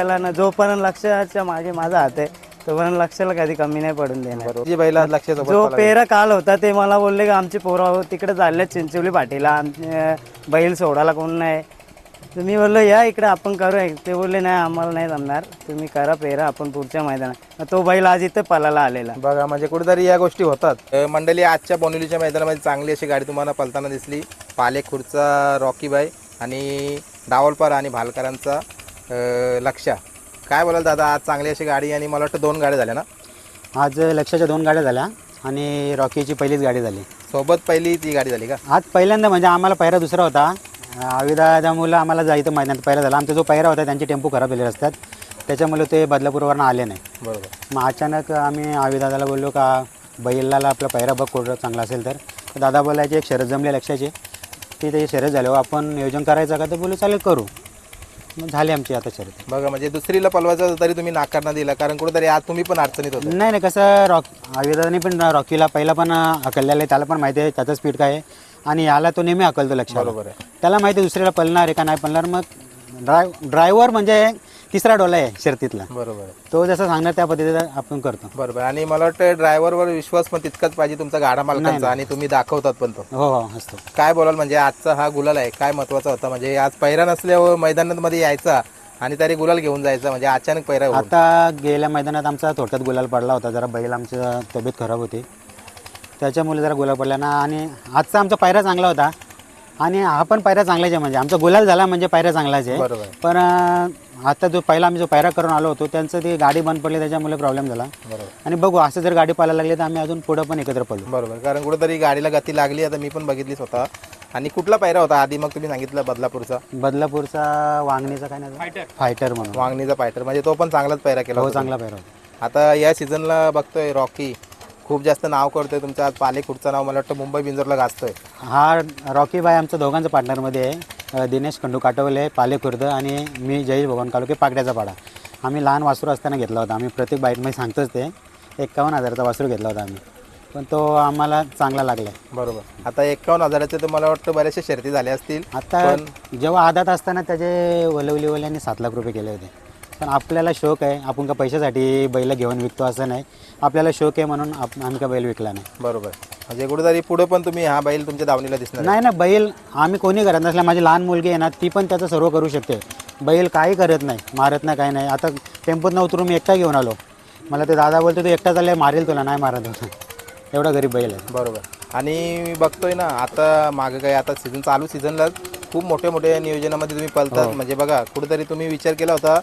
त्याला ना जोपर्यंत लक्षाच्या मागे माझा हात आहे तोपर्यंत लक्षाला कधी कमी नाही पडून देणार. जी बैला लक्ष जो पेरा काल होता ते मला बोलले की आमची पोरं तिकडे चालले चिंचोली पाटीला, बैल सोडायला कोण नाही. तर मी बोललो या इकडे आपण करू. ते बोलले नाही आम्हाला नाही जमणार, तुम्ही करा पेरा, आपण पुढच्या मैदानात. तो बैल आज इथं पळायला आलेला बघा. म्हणजे कुठेतरी या गोष्टी होतात. मंडळी आजच्या बोनिवलीच्या मैदानामध्ये चांगली अशी गाडी तुम्हाला पळताना दिसली. पालेखुरचा रॉकी बाई आणि डावलपर आणि भालकरांचा लक्ष्या. काय बोलाल दादा, आज चांगली अशी गाडी आणि मला वाटतं 2 गाड्या झाल्या ना आज? लक्षाच्या 2 गाड्या झाल्या आणि रॉकीची पहिलीच गाडी झाली. सोबत पहिली ती गाडी झाली का आज? पहिल्यांदा म्हणजे आम्हाला पहिरा दुसरा होता. आविदामुळं आम्हाला जायचं मैदानात पहिरा झाला. आमचा जो पहिरा होता त्यांचे टेम्पो खराब झालेले असतात, त्याच्यामुळे ते बदलापूरवरून आले नाही. बरोबर. मग अचानक आम्ही आविदादाला बोललो का बैलाला आपला पहिरा बघ कुठं चांगला असेल तर. दादा बोलायचे एक शरद जमले लक्षाची, ती त्याची शरद झाल्यावर आपण नियोजन करायचं का? तर बोलू चालेल करू. मग झाली आमची आता शरद. बघा. म्हणजे दुसरीला पलवायचं तरी तुम्ही नाकार न दिला, कारण कुठेतरी आज तुम्ही पण अडचणीत होता. नाही नाही, कसं आविदाने पण रॉकीला पहिला पण हकललेला आहे, त्याला पण माहिती आहे त्याचं स्पीड काय आहे आणि याला तो नेहमी हकलतो लक्षात. बरोबर आहे. त्याला माहिती आहे दुसऱ्याला पळणार आहे का नाही पळणार. मग ड्रायव्हर म्हणजे तिसरा डोला आहे शर्तीतला. बरोबर. तो जसं सांगणार त्या पद्धतीने आपण करतो. बरोबर. आणि मला वाटतं ड्रायव्हरवर विश्वास पण तितकाच पाहिजे तुमचा गाडा मालकांचा, आणि तुम्ही दाखवतात पण तो. हो हो असतो. काय बोलाल, म्हणजे आजचा हा गुलाल आहे काय महत्वाचा होता? म्हणजे आज पैरा नसल्यावर मैदानामध्ये यायचा आणि तरी गुलाल घेऊन जायचा, म्हणजे अचानक पैरा होऊन. आता गेल्या मैदानात आमचा थोडक्यात गुलाल पडला होता, जरा बैल आमची तब्येत खराब होती त्याच्यामुळे जरा गुलाल पडला ना. आणि आजचा आमचा पायरा चांगला होता आणि हा पण पायरा चांगलाच आहे. म्हणजे आमचा गुलाल झाला म्हणजे पायरा चांगलाच आहे. बरोबर. पण आता जो पहिला आम्ही जो पायरा करून आलो होतो त्यांचं ती गाडी बंद पडली त्याच्यामुळे प्रॉब्लेम झाला. बरोबर. आणि बघू असं जर गाडी पळायला लागली तर आम्ही अजून पुढं पण एकत्र पडलो. बरोबर. कारण कुठेतरी गाडीला गती लागली, आता मी पण बघितली स्वतः. आणि कुठला पायरा होता आधी? मग तुम्ही सांगितलं बदलापूरचा वांगणीचा काय नाही फायटर म्हणून. वांगणीचा फायटर, म्हणजे तो पण चांगलाच पायरा केला हो होता. चांगला पायरा होता. आता या सीझनला बघतोय रॉकी खूप जास्त नाव करतोय तुमचं. आज पालेखुरचं नाव मला वाटतं मुंबई बिंजोरला गाजतोय. हा रॉकी बाय आमचं दोघांचं पार्टनरमध्ये आहे. दिनेश खंडू काटवले पालेखुर्द आणि मी जयेश भगवान कालोके पाकड्याचा पाडा. आम्ही लहान वासरू असताना घेतला होता. आम्ही प्रत्येक बाईटमध्ये सांगतोच ते 51,000चा वासरू घेतला होता आम्ही, पण तो आम्हाला चांगला लागला. बरोबर. आता 51,000चे तर मला वाटतं बऱ्याचशा शर्ती झाल्या असतील. आता जेव्हा आदात असताना त्याचे वलवलीवाल्यांनी 7 लाख रुपये केले होते. पण आपल्याला शौक आहे, आपण का पैशासाठी बैल घेऊन विकतो असं नाही. आपल्याला शौक आहे म्हणून आम्ही का बैल विकला नाही. बरोबर. म्हणजे कुठेतरी पुढे पण तुम्ही हा बैल तुमच्या दावणीला दिसणार नाही ना. बैल आम्ही कोणी करत नसल्या, माझी लहान मुलगी आहे ना ती पण त्याचं सर्व करू शकते. बैल काही करत नाही, मारत नाही, काही नाही. आता टेम्पोत न उतरून मी एकटा घेऊन आलो. मला ते दादा बोलतो तू एकटा चालले मारेल तुला, नाही मारत होता. एवढा गरीब बैल आहे. बरोबर. आणि मी बघतोय ना आता मागं काय आता चालू सीझनलाच खूप मोठ्या नियोजनामध्ये तुम्ही पळतात. म्हणजे बघा कुठेतरी तुम्ही विचार केला होता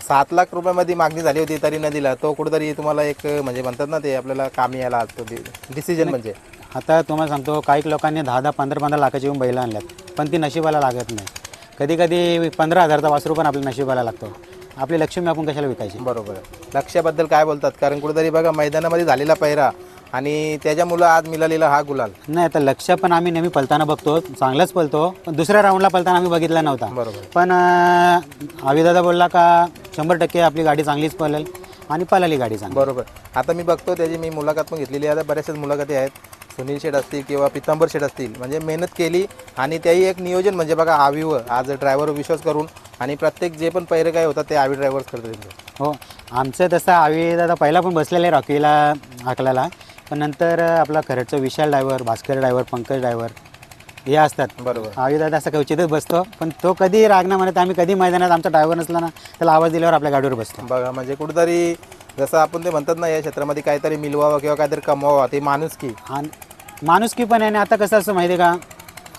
7 लाख रुपयामध्ये मागणी झाली होती तरी न दिला. तो कुठेतरी तुम्हाला एक म्हणजे म्हणतात ना ते आपल्याला कामी यायला असतो डिसिजन. म्हणजे आता तुम्हाला सांगतो काही लोकांनी 10-10, 15-15 लाखाची येऊन बैल आणल्यात, पण ती नशिबाला लागत नाही. कधी कधी 15,000चा वासरू पण आपल्या नशिबाला लागतो. आपली लक्ष्मी आपण कशाला विकायची. बरोबर. लक्ष्याबद्दल काय बोलतात? कारण कुठेतरी बघा मैदानामध्ये झालेला पैरा आणि त्याच्यामुळं आज मिळालेला हा गुलाल. नाही आता लक्ष पण आम्ही नेहमी पळताना बघतो, चांगलाच पळतो. पण दुसऱ्या राऊंडला पळताना आम्ही बघितला नव्हता. बरोबर. पण आविदादा बोलला का 100% आपली गाडी चांगलीच पळेल आणि पळाली गाडी चांगली. बरोबर. आता मी बघतो त्याची मी मुलाखत पण घेतलेली आहे. आता बऱ्याचशाच मुलाखती आहेत. सुनील शेठ असतील किंवा पितांबर शेठ असतील, म्हणजे मेहनत केली आणि त्याही एक नियोजन. म्हणजे बघा आवीवर आज ड्रायव्हर विश्वास करून आणि प्रत्येक जे पण पैरे काय होतात ते आवी ड्रायव्हर्स करतात. हो आमचं तसं आविदादा पहिला पण बसलेलं आहे रॉकीला हाकलायला, पण नंतर आपला खरडचं Vishal driver, Bhaskar driver, Pankaj driver हे असतात. बरोबर. आविदादा असं क्वचितच बसतो, पण तो कधी रागना म्हणत आम्ही कधी मैदानात आमचा ड्रायव्हर नसला ना त्याला आवाज दिल्यावर आपल्या गाडीवर बसतो. बघा म्हणजे कुठेतरी जसं आपण ते म्हणतात ना या क्षेत्रामध्ये काहीतरी मिळवावं किंवा काहीतरी कमवावं, ते माणुसकी आणि माणुसकी पण आहे. आणि आता कसं असं माहिती आहे का,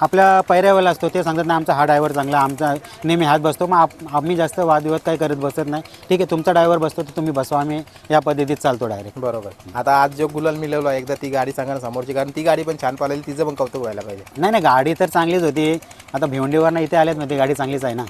आपल्या पैऱ्यावर असतो ते सांगत नाही आमचा हा ड्रायव्हर चांगला, आमचा नेहमी हात बसतो. मग आम्ही जास्त वादविवाद काही करत बसत नाही. ठीक आहे तुमचा ड्रायव्हर बसतो तर तुम्ही बसवा, आम्ही या पद्धतीत चालतो डायरेक्ट. बरोबर. आता आज जो गुलाल मिळवला एकदा ती गाडी सांगा ना समोरची, कारण ती गाडी पण छान पाहिली, तिचं पण कौतुक व्हायला पाहिजे. नाही नाही गाडी तर चांगलीच होती. आता भिवंडीवरनं इथे आल्यात मग ती गाडी चांगलीच आहे ना.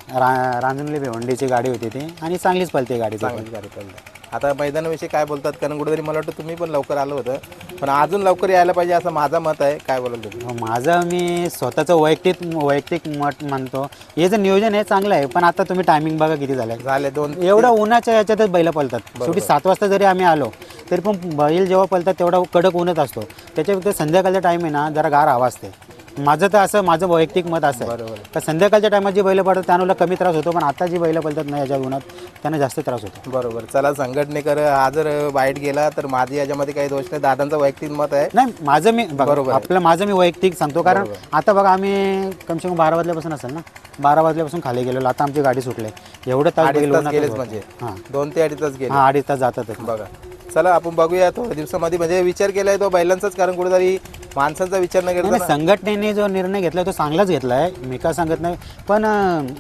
रांजणली भिवंडीची गाडी होती ती आणि चांगलीच पळते गाडी. चांगलीच गाडी पळली. आता मैदानाविषयी काय बोलतात? कारण कुठेतरी मला वाटतं तुम्ही पण लवकर आलं होतं, पण अजून लवकर यायला पाहिजे असं माझं मत आहे. काय बोलाल तुम्ही? माझं मी स्वतःचं वैयक्तिक मत मानतो. हे जे नियोजन आहे चांगलं आहे, पण आता तुम्ही टायमिंग बघा किती झाले 2 एवढं उन्हाच्या याच्यातच बैल पळतात. शेवटी 7 वाजता जरी आम्ही आलो तरी पण बैल जेव्हा पळतात तेवढा कडक ऊनच असतो. त्याच्या संध्याकाळचा टाईम आहे ना जरा गार हवा असते. माझं तर असं माझं वैयक्तिक मत असं आहे बरोबर. का संध्याकाळच्या टायमात जी बैलं पडतात त्यांना कमी त्रास होतो, पण आता जी बैलं पडतात ना याच्या उन्हात त्यांना जास्त त्रास होतो. बरोबर. चला संघटनेकर हा जर वाईट गेला तर माझी याच्यामध्ये काही दोष नाही, दादांचं वैयक्तिक मत आहे. नाही माझं मी बरोबर आहे. आपलं माझं मी वैयक्तिक सांगतो, कारण आता बघा आम्ही कमसे कम 12 वाजल्यापासून असेल ना, 12 वाजल्यापासून खाली गेलेलो, आता आमची गाडी सुटली एवढं तास 2.5 बैल तास उन्हात गेलेच होते. म्हणजे हां 2 ते 2.5 तास गेले. हां 2.5 तास जातातच. बघा चला आपण बघूया थोड्या दिवसामध्ये, म्हणजे विचार केलाय तो बैलांचाच, कारण कुठेतरी माणसांचा विचार न करता नाही, संघटनेने जो निर्णय घेतलाय तो चांगलाच घेतलाय, मी का सांगत नाही, पण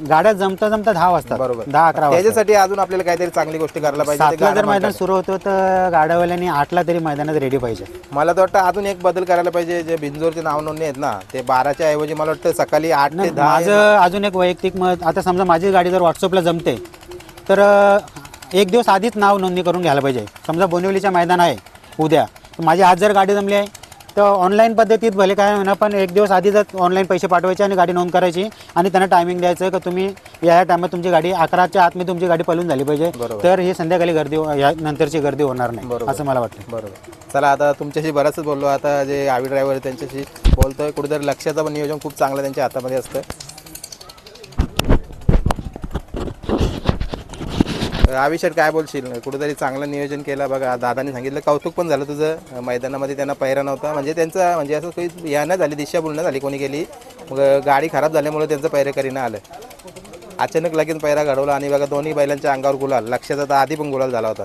गाड्या जमता 10 वाजता, बरोबर. 10-11 वाजता. त्याच्यासाठी अजून आपल्याला काहीतरी चांगली गोष्टी करायला पाहिजे. ते 7ला जर गाडा मैदान सुरू होतं तर गाड्यावाल्यांनी 8ला तरी मैदानात रेडी पाहिजे. मला तर वाटतं अजून एक बदल करायला पाहिजे. जे बिंजोरचे नाव नोंदणी आहेत ना, ते 12च्या ऐवजी मला वाटतं सकाळी 8 ते 10. माझं अजून एक वैयक्तिक मत, आता समजा माझी गाडी जर व्हॉट्सअपला जमते तर एक दिवस आधीच नाव नोंदणी करून घ्यायला पाहिजे. समजा बोनिवलीच्या मैदान आहे उद्या, तर माझी आज जर गाडी जमली आहे तर ऑनलाईन पद्धतीत भले काय म्हणा, पण एक दिवस आधी जर ऑनलाईन पैसे पाठवायचे आणि गाडी नोंद करायची आणि त्यांना टायमिंग द्यायचं की तुम्ही या टायमात तुमची गाडी 11च्या आतमध्ये तुमची गाडी पळून झाली पाहिजे, तर ही संध्याकाळी गर्दी या नंतरची गर्दी होणार नाही असं मला वाटतं. बरोबर. चला आता तुमच्याशी बराचच बोललो, आता जे आवी ड्रायव्हर त्यांच्याशी बोलतोय. कुठेतरी लक्षाचं पण नियोजन खूप चांगलं त्यांच्या हातामध्ये असतं. आविषयात काय बोलशील? कुठेतरी चांगलं नियोजन केलं बघा, दादानी सांगितलं, कौतुक पण झालं तुझं. मैदानामध्ये त्यांना पैरा नव्हता, म्हणजे त्यांचं म्हणजे असं काही या नाही झाली, दिशाभूल नाही झाली कोणी केली, मग गाडी खराब झाल्यामुळे त्यांचं पैरे करीनं आलं. अचानक लगेच पैरा घडवला आणि बघा दोन्ही बैलांच्या अंगावर गुलाल. लक्षाचा तर आधी पण गुलाल झाला होता.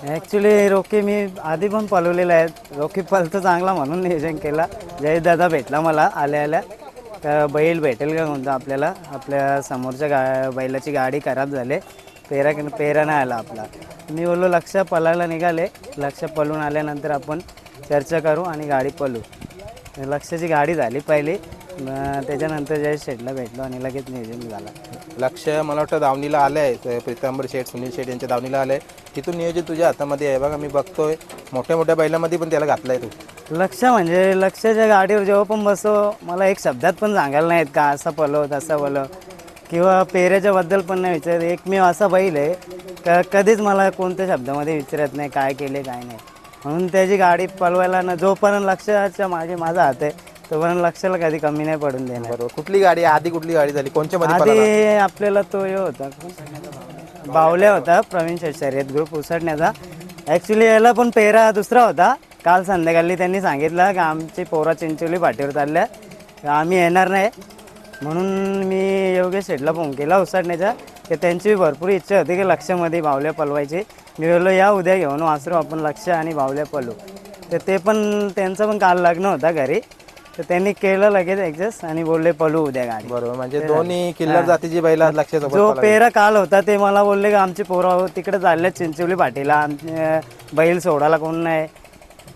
ॲक्च्युली रोकी मी आधी पण पळवलेले आहेत, रोकी पळतो चांगला म्हणून नियोजन केला. जय दादा भेटला मला आल्या का बैल भेटेल का कोणता आपल्याला, आपल्या समोरच्या बैलाची गाडी खराब झाली, पेरा नाही आला आपला. मी बोललो लक्ष पळायला निघाले, लक्ष पळून आल्यानंतर आपण चर्चा करू आणि गाडी पळू. लक्षाची गाडी झाली पहिली, त्याच्यानंतर जय शेटला भेटलो आणि लगेच नियोजन झाला. लक्ष मला वाटतं दावणीला आलं आहे, प्रीतंबर शेठ, सुनील शेठ यांच्या दावणीला आलं आहे. तिथून नियोजन तुझ्या हातामध्ये आहे बघा, मी बघतोय मोठ्या मोठ्या बैलामध्ये पण त्याला घातलं आहे तू. लक्ष म्हणजे लक्षच्या गाडीवर जेव्हा पण बसो, मला एक शब्दात पण सांगायला नाहीत का असं पळव तसं पळव, किंवा पेऱ्याच्या बद्दल पण नाही विचारत. एकमेव असा बैल आहे का कधीच मला कोणत्या शब्दामध्ये विचारत नाही काय केले काय नाही, म्हणून त्याची गाडी पळवायला ना जोपर्यंत लक्षाच्या माझा हात आहे तोपर्यंत लक्षाला कधी कमी नाही पडून देणार. बरोबर. कुठली गाडी आधी, कुठली गाडी झाली, कोणच्या मध्ये पळाला? आधी आपल्याला तो हे होता बावल्या होता, प्रवीण शर्यत ग्रुप उसडण्याचा. ॲक्च्युली याला पण पेरा दुसरा होता. काल संध्याकाळी त्यांनी सांगितलं की आमची पोरा चिंचोली पाठीवर चालल्या, आम्ही येणार नाही, म्हणून मी योगेश शेठला फोन केला उसडण्याचा, की त्यांची भरपूर इच्छा होती की लक्षमध्ये बावल्या पळवायची. मी बोललो या उद्या घेऊन वासरू आपण लक्ष आणि बावल्या पळू. तर ते पण त्यांचं पण काल लग्न होता घरी, तर त्यांनी केलं लगेच ॲडजस्ट आणि बोलले पळू उद्या गाडी. बरोबर. म्हणजे दोन्ही किल्लर जातीची बैला लक्षात जो पेरा काल होता ते मला बोलले की आमची पोरं तिकडे चालले चिंचोली पाठीला, बैल सोडायला कोण नाही.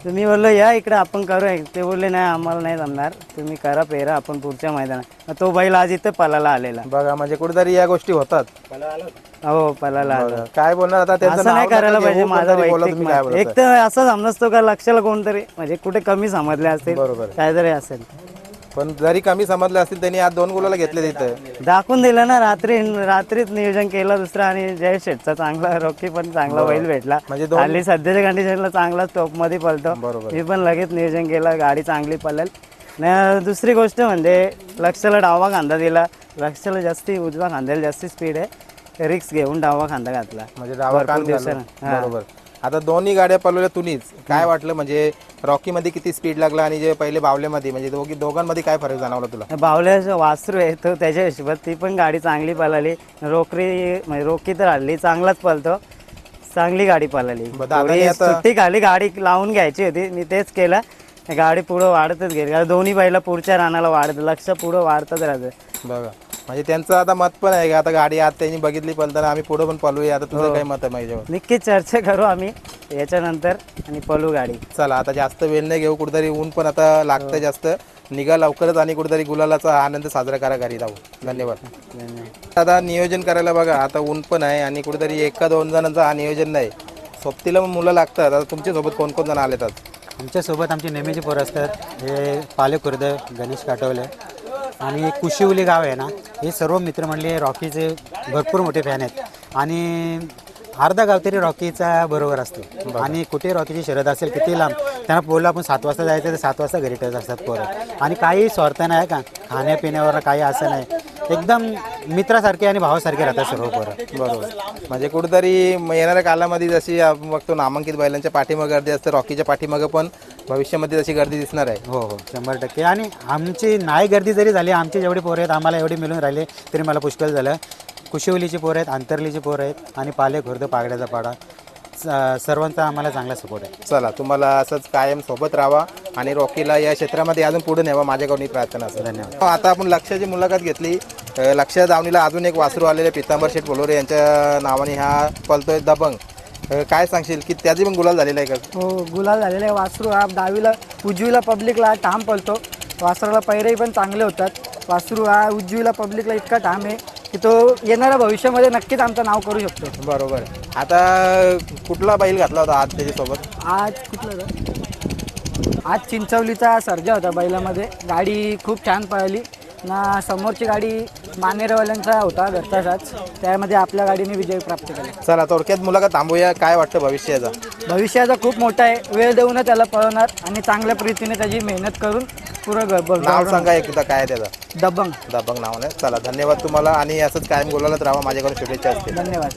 तर मी बोललो या इकडे आपण करू. ते बोलले नाही आम्हाला नाही जमणार, तुम्ही करा पेरा, आपण पुढच्या मैदानात. तो बैल आज इथं पळायला आलेला बघा, म्हणजे कुठेतरी या गोष्टी होतात. हो पळायला आला. काय बोलणार आता, त्यांचं असं नाही नाव करायला नका पाहिजे. घेऊ, माझा कोणतरी बोला, वैयक्तिक तुम्ही काय मत. बोलताय? एक तर असं समजतो का लक्षाला कोणतरी म्हणजे कुठे कमी समजले असतील, बरोबर. काहीतरी असेल, पण जरी कमी समजले असतील त्यांनी आज 2 गुलाला घेतले तिथं. दाखवून दिलं ना. रात्रीच नियोजन केलं दुसरं, आणि जय शेठचा चांगला रोकी पण चांगला बैल भेटला. म्हणजे हल्ली सध्याच्या कंडिशनला चांगला टॉप मध्ये पळतो. बरोबर. मी पण लगेच नियोजन केलं, गाडी चांगली पळेल. दुसरी गोष्ट म्हणजे लक्षाला डावा खांदा दिला, लक्षाला जास्ती उजवा खांद्याला जास्ती स्पीड आहे, रिक्स घेऊन डावा खांदा घातला. म्हणजे डावा भरपूर कान दिवसानं. घालून. बरोबर. आता दोन्ही गाड्या पळवल्या तुम्हीच, काय वाटलं म्हणजे रॉकीमध्ये किती स्पीड लागला आणि जे पहिले बावल्यामध्ये, म्हणजे दोघांमध्ये काय फरक जाणवला तुला? बावल्याचं वासरू आहे तो, त्याच्या हिशोबात ती पण गाडी चांगली पळाली. म्हणजे रोकी तर हल्ली चांगलाच पळतो, चांगली गाडी पळाली. दादाने आता- सुट्टी खाली गाडी लावून घ्यायची होती, मी तेच केलं. गाडी पुढं वाढतच गेली, कारण दोन्ही बैला पुढच्या रानाला वाढत, लक्ष पुढं वाढतच राहतं. बघा, म्हणजे त्यांचं आता मत पण आहे का आता गाडी आज त्यांनी बघितली पळताना, आम्ही पुढे पण पळूया. आता तुझं काय मत आहे माझ्यावर? नक्कीच चर्चा करू आम्ही याच्यानंतर आणि पळू गाडी. चला आता जास्त वेळ नाही घेऊ, कुठेतरी ऊन पण आता लागतं जास्त, निघा लवकरच आणि कुठेतरी गुलालाचा आनंद साजरा करा घरी जाऊ. धन्यवाद. आता नियोजन करायला बघा, आता ऊन पण आहे आणि कुठेतरी 1-2 जणांचं हा नियोजन नाही, सोबतीला मुलं लागतात. आता तुमच्यासोबत कोण कोण जण आलेत आज? आमच्यासोबत आमची नेहमीची पोरं असतात, हे पाले खुर्द, गणेश काटवले आणि कुशिवली गाव आहे ना, हे सर्व मित्रमंडळी रॉकीचे भरपूर मोठे फॅन आहेत. आणि अर्धा गाव तरी रॉकीचा बरोबर असतो आणि कुठे रॉकीची शर्यत असेल किती लांब त्यांना बोललं आपण 7 वाजता जायचं तर 7 वाजता घरी ठेवत असतात पोरं आणि काही स्वार्थ नाही का खाण्यापिण्यावर काही असं नाही एकदम मित्रासारखे आणि भावासारखे राहतात सर्व पोरं. बरोबर. म्हणजे कुठेतरी येणाऱ्या कालामध्ये जशी आपण बघतो नामांकित बैलांच्या पाठीमागे गर्दी असते, रॉकीच्या पाठीमागे पण भविष्यामध्ये तशी गर्दी दिसणार आहे. हो हो 100% आणि आमची नाही गर्दी जरी झाली आमची जेवढी पोरं आहेत आम्हाला एवढी मिळून राहिले तरी मला पुष्कळ झालं. कुशिवलीची पोरं आहेत, अंतर्लीची पोरं आहेत आणि पाले खुर्द पागड्याचा पाडा सर्वांचा आम्हाला चांगला सपोर्ट आहे. चला तुम्हाला असंच कायम सोबत राहा आणि रॉकीला या क्षेत्रामध्ये अजून पुढे न्यावा माझ्याकडून ही प्रार्थना असेल. धन्यवाद. आता आपण लक्ष्याची मुलाखत घेतली. लक्ष्या दावणीला अजून एक वासरू आलेले पितांबर शेठ बोलोरे यांच्या नावाने हा पलतोय दबंग. काय सांगशील की त्याची पण गुलाल झालेला आहे का? हो गुलाल झालेला आहे. वासरू हा डावीला उजवीला पब्लिकला ठाम पळतो. वासराला पैरेही पण चांगले होतात. वासरू हा उजवीला पब्लिकला इतका ठाम आहे की तो येणाऱ्या भविष्यामध्ये नक्कीच आमचं नाव करू शकतो. बरोबर. आता कुठला बैल घातला होता आज त्याच्यासोबत? आज कुठलं ग? आज चिंचवलीचा सर्जा होता बैलामध्ये. गाडी खूप छान पळाली ना. समोरची गाडी मानेरवाल्यांचा होता घरचा साच, त्यामध्ये आपल्या गाडीने विजय प्राप्त केला. चला थोडक्यात मुलाखत थांबूया. काय वाटतं भविष्याचा? भविष्याचा खूप मोठा आहे. वेळ देऊनच त्याला पळवणार आणि चांगल्या पद्धतीने त्याची मेहनत करून पुरं नाव सांगा एकदा काय आहे त्याचं? दबंग. दबंग नावाने. चला धन्यवाद तुम्हाला आणि असंच कायम बोलायलाच राहा. माझ्याकडून शुभेच्छा असतील. धन्यवाद.